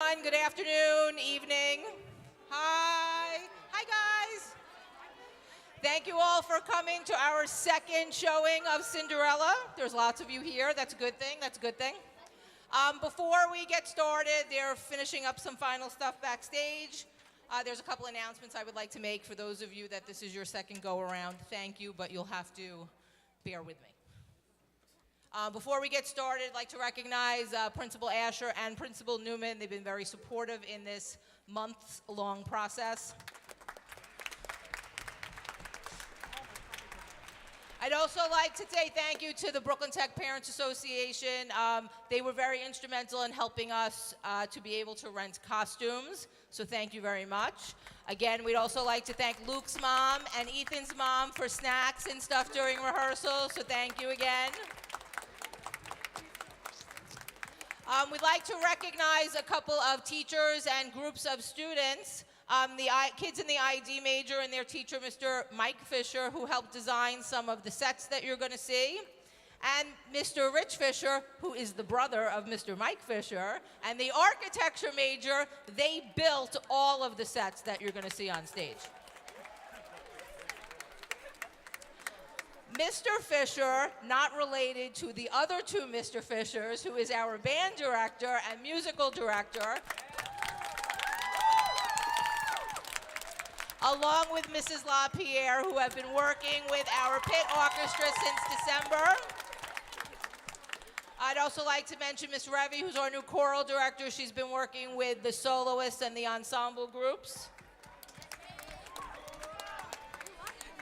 Good afternoon, evening. Hi. Hi, guys. Thank you all for coming to our second showing of Cinderella. There's lots of you here. That's a good thing. That's a good thing. Before we get started, they're finishing up some final stuff backstage. There's a couple announcements I would like to make for those of you that this is your second go-around. Thank you, but you'll have to bear with me. Before we get started, I'd like to recognize Principal Asher and Principal Newman. They've been very supportive in this months-long process. I'd also like to say thank you to the Brooklyn Tech Parents Association. They were very instrumental in helping us to be able to rent costumes, so thank you very much. Again, we'd also like to thank Luke's mom and Ethan's mom for snacks and stuff during rehearsal, so thank you again. We'd like to recognize a couple of teachers and groups of students. The kids in the ID major and their teacher, Mr. Mike Fisher, who helped design some of the sets that you're going to see. And Mr. Rich Fisher, who is the brother of Mr. Mike Fisher. And the architecture major, they built all of the sets that you're going to see on stage. Mr. Fisher, not related to the other two Mr. Fishers, who is our band director and musical director, along with Mrs. LaPierre, who have been working with our pit orchestra since December. I'd also like to mention Miss Revy, who's our new choral director. She's been working with the soloists and the ensemble groups.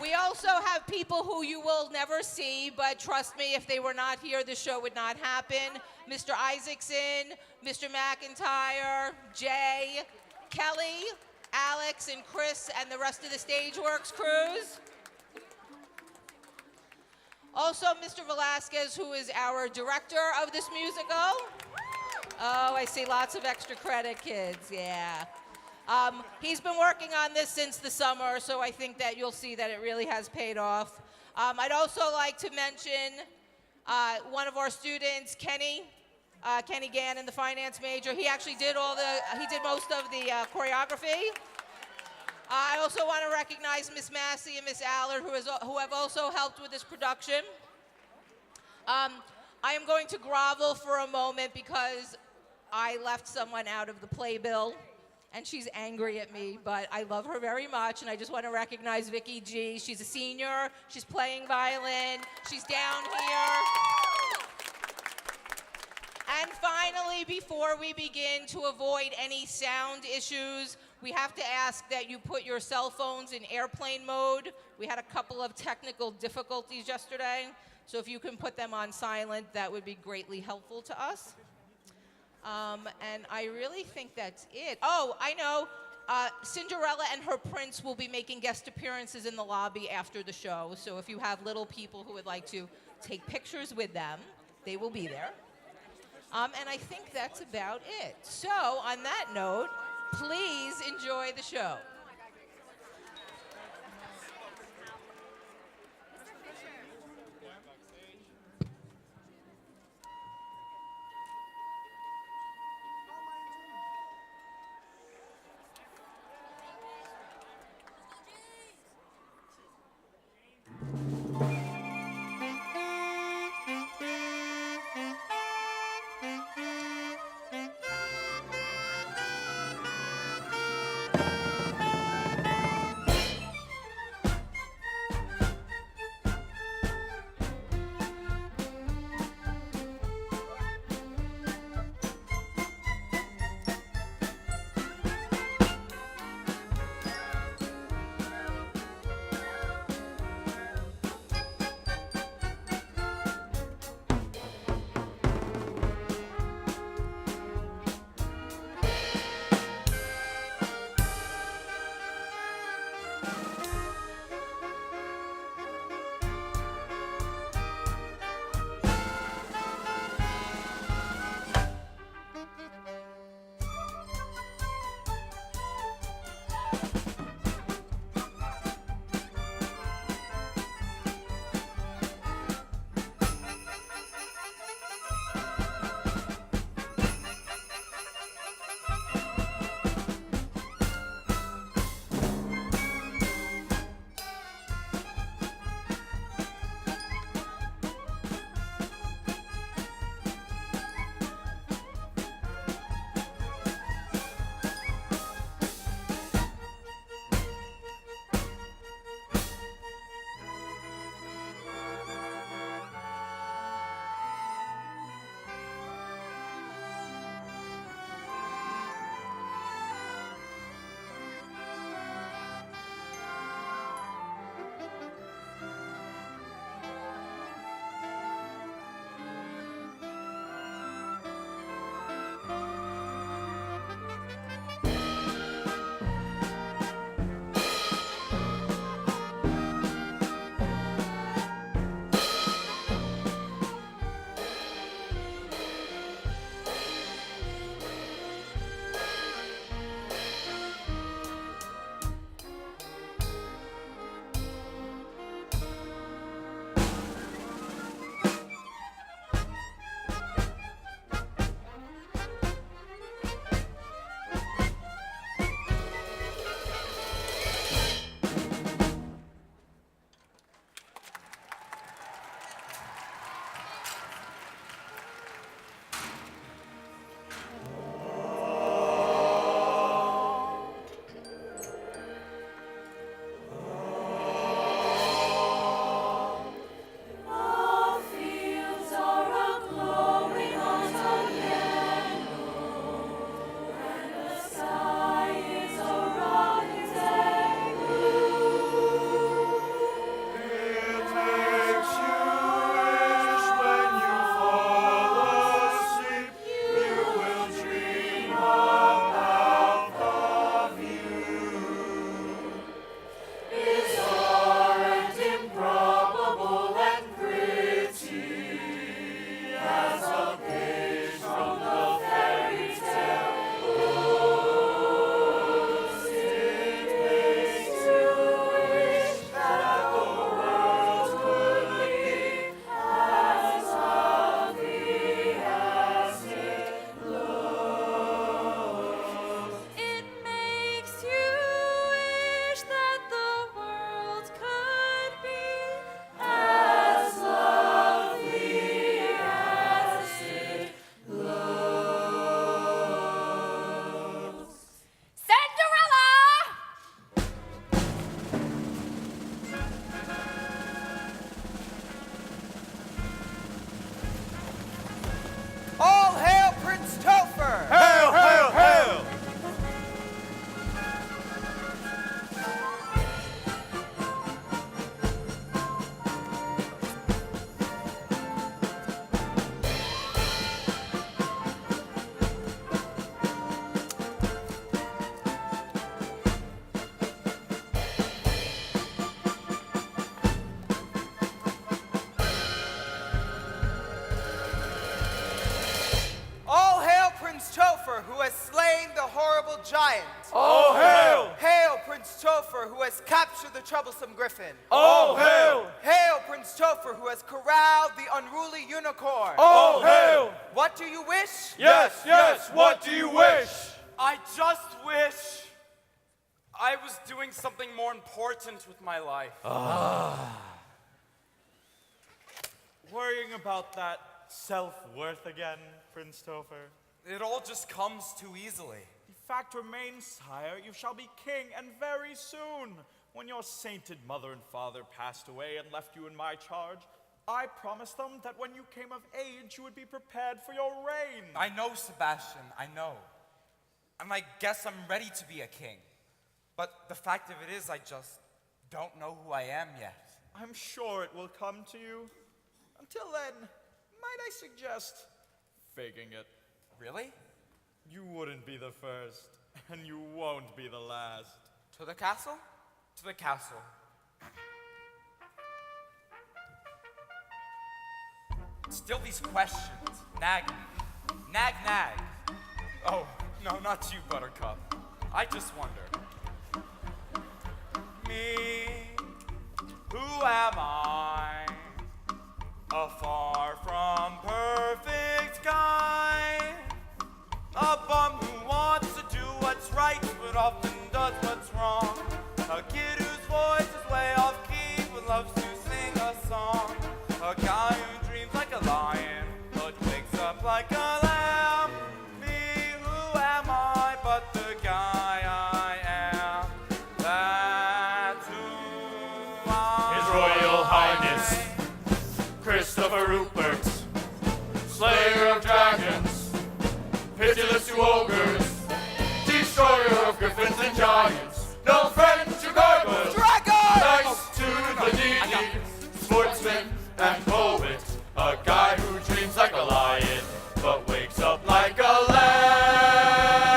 We also have people who you will never see, but trust me, if they were not here, the show would not happen. Mr. Isaacson, Mr. McIntyre, Jay, Kelly, Alex, and Chris, and the rest of the Stageworks crews. Also, Mr. Velasquez, who is our director of this musical. Oh, I see lots of extra credit, kids, yeah. He's been working on this since the summer, so I think that you'll see that it really has paid off. I'd also like to mention one of our students, Kenny Gannon, the finance major. He actually did most of the choreography. I also want to recognize Miss Massey and Miss Allard, who have also helped with this production. I am going to grovel for a moment because I left someone out of the playbill. And she's angry at me, but I love her very much, and I just want to recognize Vicky G. She's a senior. She's playing violin. She's down here. And finally, before we begin, to avoid any sound issues, we have to ask that you put your cell phones in airplane mode. We had a couple of technical difficulties yesterday, so if you can put them on silent, that would be greatly helpful to us. And I really think that's it. Oh, I know. Cinderella and her prince will be making guest appearances in the lobby after the show. So if you have little people who would like to take pictures with them, they will be there. And I think that's about it. So on that note, please enjoy the show. formidable giant. Oh, hail! Hail, Prince Topher, who has captured the troublesome griffin. Oh, hail! Hail, Prince Topher, who has corralled the unruly unicorn. Oh, hail! What do you wish? Yes, yes, what do you wish? I just wish I was doing something more important with my life. Worrying about that self-worth again, Prince Topher? It all just comes too easily. The fact remains, sire, you shall be king, and very soon. When your sainted mother and father passed away and left you in my charge, I promised them that when you came of age, you would be prepared for your reign. I know, Sebastian, I know. And I guess I'm ready to be a king. But the fact of it is, I just don't know who I am yet. I'm sure it will come to you. Until then, might I suggest faking it? Really? You wouldn't be the first, and you won't be the last. To the castle? To the castle. Still these questions. Nag me. Nag, nag. Oh, no, not you, Buttercup. I just wonder. Me, who am I? A far from perfect guy. A bum who wants to do what's right, but often does what's wrong. A kid whose voice is way off key, but loves to sing a song. A guy who dreams like a lion, but wakes up like a lamb. Me, who am I but the guy I am? That's who I am. His Royal Highness, Christopher Rupert, Slayer of Dragons, pitiless to ogres, destroyer of griffins and giants, no friend to gargoyles, nice to the needy, sportsman and poet, a guy who dreams like a lion, but wakes up like a lamb.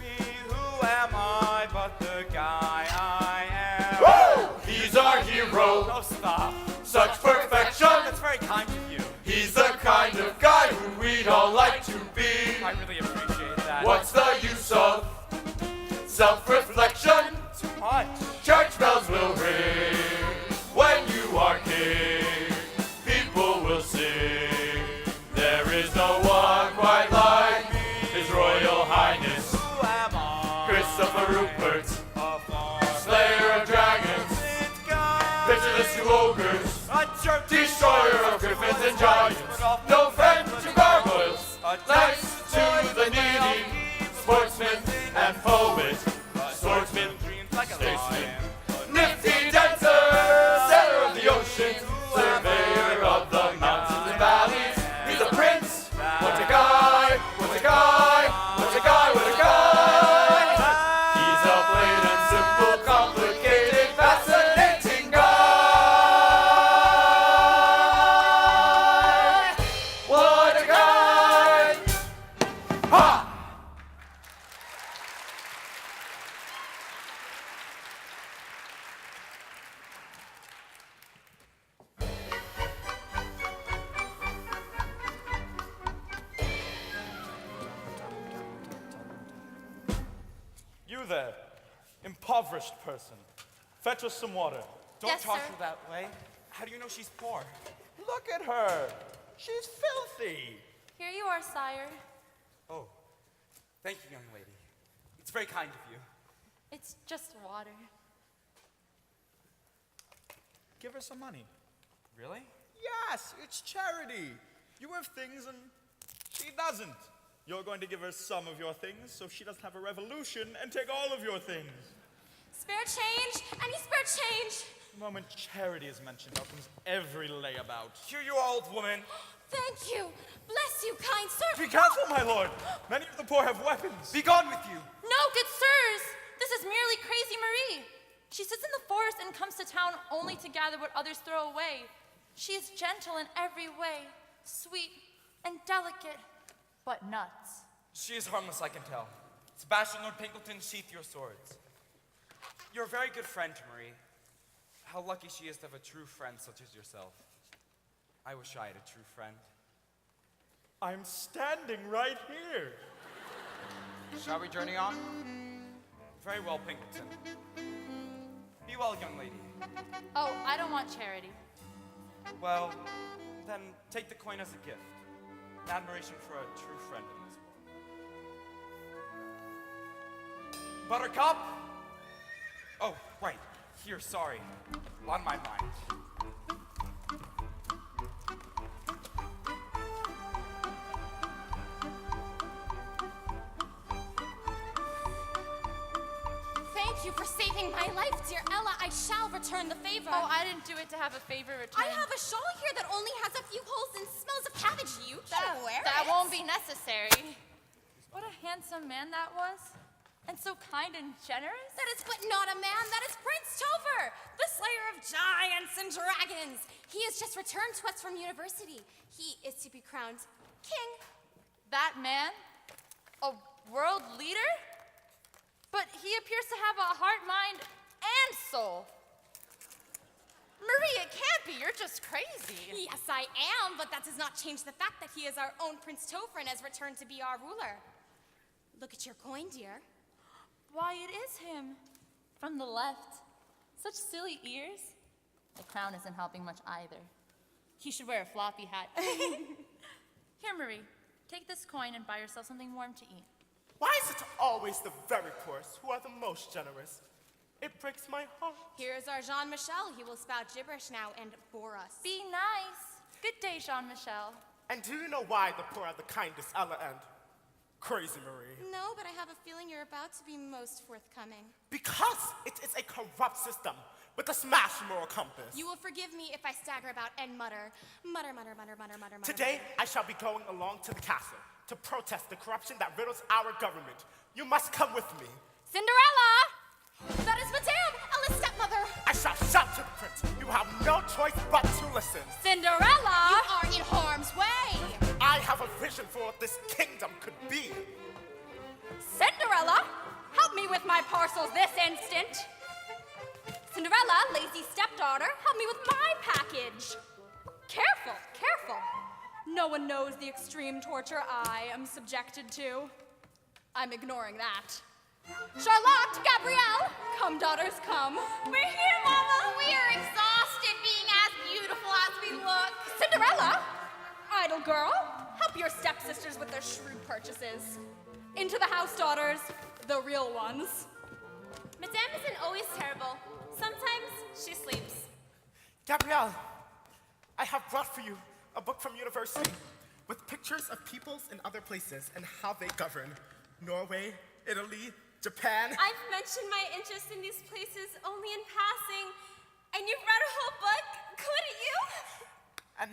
Me, who am I but the guy I am? Woo! He's our hero, Oh, stop. such perfection. That's very kind of you. He's the kind of guy who we'd all like to be. I really appreciate that. What's the use of self-reflection? Too much? Church bells will ring when you are king. People will sing. There is no one quite like His Royal Highness, Who am I? Christopher Rupert, A far Slayer of Dragons, distant guy. pitiless to ogres, A jerk. destroyer of griffins and giants, no friend to gargoyles, nice to the needy, sportsman and poet, swordsman, Dreams like a statesman, lion. nifty dancer, sailor of the ocean, surveyor of the mountains and valleys. He's a prince. What a guy! What a guy! What a guy! What a guy! He's a plain and simple, complicated, fascinating guy. What a guy! Ha! You there, impoverished person. Fetch us some water. Don't Yes, talk sir. to her that way. How do you know she's poor? Look at her. She's filthy. Here you are, sire. Oh, thank you, young lady. It's very kind of you. It's just water. Give her some money. Really? Yes, it's charity. You have things and she doesn't. You're going to give her some of your things so she doesn't have a revolution and take all of your things. Spare change! I need spare change! The moment charity is mentioned, out comes every layabout. Here you are, old woman. Thank you! Bless you, kind sir! Be careful, my lord. Many of the poor have weapons. Be gone with you. No, good sirs! This is merely Crazy Marie. She sits in the forest and comes to town only to gather what others throw away. She is gentle in every way, sweet and delicate, but nuts. She is harmless, I can tell. Sebastian, Lord Pinkleton, sheath your swords. You're a very good friend to Marie. How lucky she is to have a true friend such as yourself. I wish I had a true friend. I'm standing right here. Shall we journey on? Very well, Pinkerton. Be well, young lady. Oh, I don't want charity. Well, then take the coin as a gift. Admiration for a true friend in this world. Buttercup? Oh, right. Here, sorry. On my mind. Thank you for saving my life, dear Ella. I shall return the favor. Oh, I didn't do it to have a favor returned. I have a shawl here that only has a few holes and smells of cabbage. You can wear That it. won't be necessary. What a handsome man that was. And so kind and generous. That is but not a man. That is Prince Topher, the slayer of giants and dragons. He has just returned to us from university. He is to be crowned king. That man? A world leader? But he appears to have a heart, mind, and soul. Marie, it can't be. You're just crazy. Yes, I am, but that does not change the fact that he is our own Prince Topher and has returned to be our ruler. Look at your coin, dear. Why, it is him. From the left. Such silly ears. The crown isn't helping much either. He should wear a floppy hat. Here, Marie, take this coin and buy yourself something warm to eat. Why is it always the very poorest who are the most generous? It breaks my heart. Here's our Jean-Michel. He will spout gibberish now and bore us. Be nice. Good day, Jean-Michel. And do you know why the poor are the kindest, Ella and Crazy Marie? No, but I have a feeling you're about to be most forthcoming. Because it is a corrupt system with a smashed moral compass. You will forgive me if I stagger about and mutter. Mutter, mutter, mutter, mutter, mutter, mutter. Today, I shall be going along to the castle to protest the corruption that riddles our government. You must come with me. Cinderella! That is Madame, Ella's stepmother. I shall shout to the prince. You have no choice but to listen. Cinderella! You are in harm's way. I have a vision for what this kingdom could be. Cinderella, help me with my parcels this instant. Cinderella, lazy stepdaughter, help me with my package. Careful, careful. No one knows the extreme torture I am subjected to. I'm ignoring that. Charlotte, Gabrielle, come, daughters, come. We're here, Mama. We are exhausted being as beautiful as we look. Cinderella, idle girl, help your stepsisters with their shrewd purchases. Into the house, daughters, the real ones. Madame isn't always terrible. Sometimes she sleeps. Gabrielle, I have brought for you a book from university with pictures of peoples in other places and how they govern. Norway, Italy, Japan. I've mentioned my interest in these places only in passing, and you've read a whole book, couldn't you? And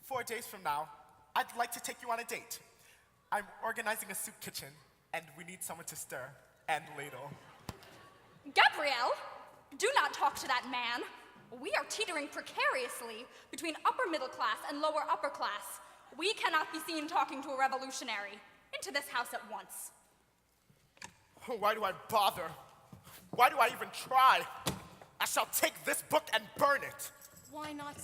4 days from now, I'd like to take you on a date. I'm organizing a soup kitchen, and we need someone to stir and ladle. Gabrielle, do not talk to that man. We are teetering precariously between upper middle class and lower upper class. We cannot be seen talking to a revolutionary. Into this house at once. Why do I bother? Why do I even try? I shall take this book and burn it. Why not